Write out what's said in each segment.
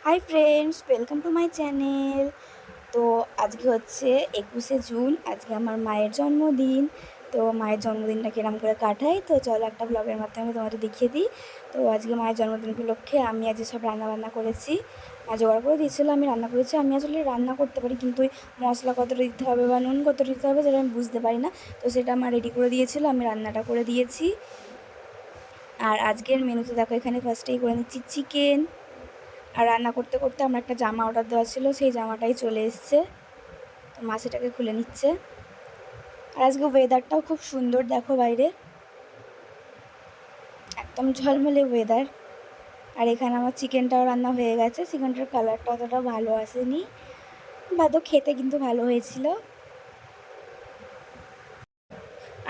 Hi friends, welcome to my channel. তো আজকে হচ্ছে 21শে জুন। আজকে আমার মায়ের জন্মদিন। তো মায়ের জন্মদিনটা কিরম করে কাটাই, তো চলো একটা ব্লগের মাধ্যমে তোমাদের দেখিয়ে দিই। তো আজকে মায়ের জন্মদিন উপলক্ষে আমি আজকে সব রান্নাবান্না করেছি। মা জোগাড় করে দিয়েছিলো, আমি রান্না করেছি। আমি আসলে রান্না করতে পারি, কিন্তু ওই মশলা কতটা দিতে হবে বা নুন কতটা দিতে হবে সেটা আমি বুঝতে পারি না। তো সেটা আমার রেডি করে দিয়েছিলো, আমি রান্নাটা করে দিয়েছি। আর আজকের মেনুতে দেখো, এখানে ফার্স্টেই করে নিচ্ছি চিকেন। আর রান্না করতে করতে আমার একটা জামা অর্ডার দেওয়া ছিল, সেই জামাটাই চলে এসছে। তো মা সেটাকে খুলে নিচ্ছে। আর আজকে ওয়েদারটাও খুব সুন্দর, দেখো বাইরে একদম ঝলমলে ওয়েদার। আর এখানে আমার চিকেনটাও রান্না হয়ে গেছে। চিকেনটার কালারটা অতটা ভালো আসেনি, বাদও খেতে কিন্তু ভালো হয়েছিল।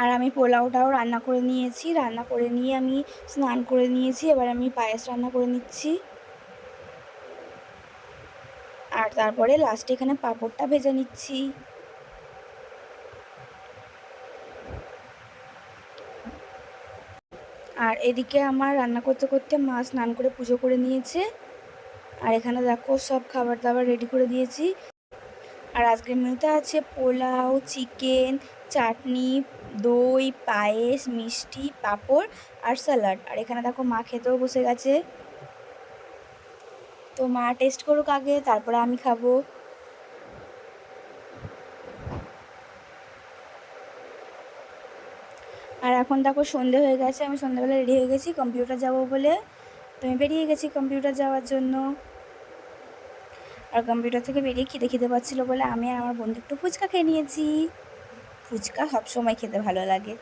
আর আমি পোলাওটাও রান্না করে নিয়েছি। রান্না করে নিয়ে আমি স্নান করে নিয়েছি। এবার আমি পায়েস রান্না করে নিচ্ছি। আর তারপরে লাস্টে এখানে পাঁপড়টা ভেজে নিচ্ছি। আর এদিকে আমার রান্না করতে করতে মা স্নান করে পুজো করে নিয়েছে। আর এখানে দেখো সব খাবার দাবার রেডি করে দিয়েছি। আর আজকের মেনুতে আছে পোলাও, চিকেন, চাটনি, দই, পায়েস, মিষ্টি, পাঁপড় আর স্যালাড। আর এখানে দেখো মা খেতেও বসে গেছে। তো মা টেস্ট করুক আগে, তারপরে আমি খাবো। আর এখন দেখো সন্ধে হয়ে গেছে, আমি সন্ধ্যাবেলা রেডি হয়ে গেছি কম্পিউটার যাব বলে। তো আমি বেরিয়ে গেছি কম্পিউটার যাওয়ার জন্য। আর কম্পিউটার থেকে বেরিয়ে খিদে পাচ্ছিলো বলে আমি আর আমার বন্ধু একটু ফুচকা খেয়ে নিয়েছি। ফুচকা সবসময় খেতে ভালো লাগে।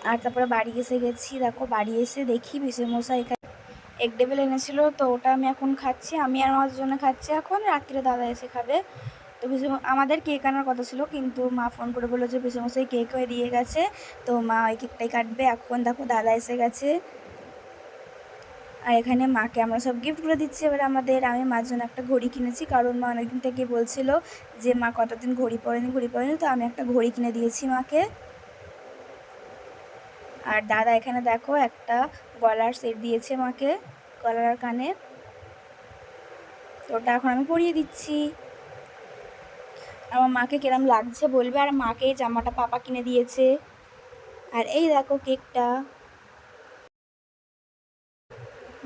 আর তারপরে বাড়ি এসে গেছি। দেখো বাড়ি এসে দেখি মশাই এখানে এগ ডেভিল এনেছিলো, তো ওটা আমি এখন খাচ্ছি। আমি আর আমার জন্য খাচ্ছি, এখন রাত্রে দাদা এসে খাবে। তো আমাদের কেক আনার কথা ছিল, কিন্তু মা ফোন করে বললো যে মশাই কেক হয়ে দিয়ে গেছে, তো মা ওই কেকটাই কাটবে। এখন দেখো দাদা এসে গেছে। আর এখানে মাকে আমরা সব গিফটগুলো দিচ্ছি। এবার আমি মার জন্য একটা ঘড়ি কিনেছি, কারণ মা অনেকদিন থেকে বলছিল যে মা কতদিন ঘড়ি পরেনি, তো আমি একটা ঘড়ি কিনে দিয়েছি মাকে। আর দাদা এখানে দেখো একটা গলার সেট দিয়েছে মাকে, গলার আর কানের। তো ওটা এখন আমি পরিয়ে দিচ্ছি। আমার মাকে কিরম লাগছে বলবে। আর মাকে এই জামাটা পাপা কিনে দিয়েছে। আর এই দেখো কেকটা,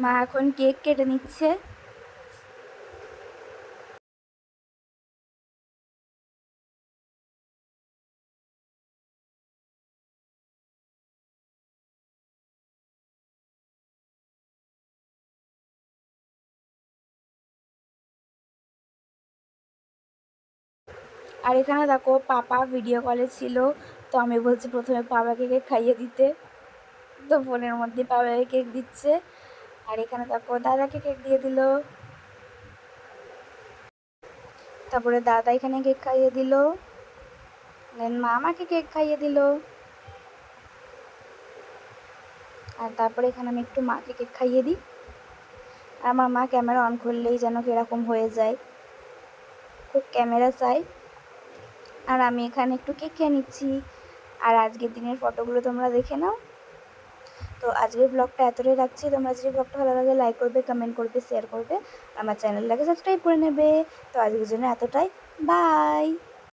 মা এখন কেক কেটে নিচ্ছে। আর এখানে দেখো পাপা ভিডিও কলে ছিল, তো আমি বলছি প্রথমে পাপাকে কেক খাইয়ে দিতে। তো ফোনের মধ্যে পাপাকে কেক দিচ্ছে। আর এখানে দেখো দাদাকে কেক দিয়ে দিল। তারপরে দাদা এখানে কেক খাইয়ে দিল, দেন মা আমাকে কেক খাইয়ে দিল। আর তারপরে এখানে আমি একটু মাকে কেক খাইয়ে দিই। আর আমার মা ক্যামেরা অন করলেই যেন কীরকম হয়ে যায়, খুব ক্যামেরা চাই। আর আমি এখানে একটু কেক খেয়ে নিচ্ছি। আর আজকের দিনের ফটোগুলো তোমরা দেখে নাও। তো আজকের ব্লগটা এতটাই রাখছি। তোমরা যদি ব্লগটা ভালো লাগে লাইক করবে, কমেন্ট করবে, শেয়ার করবে, আমার চ্যানেলটাকে সাবস্ক্রাইব করে নেবে। তো আজকের জন্য এতটাই, বাই।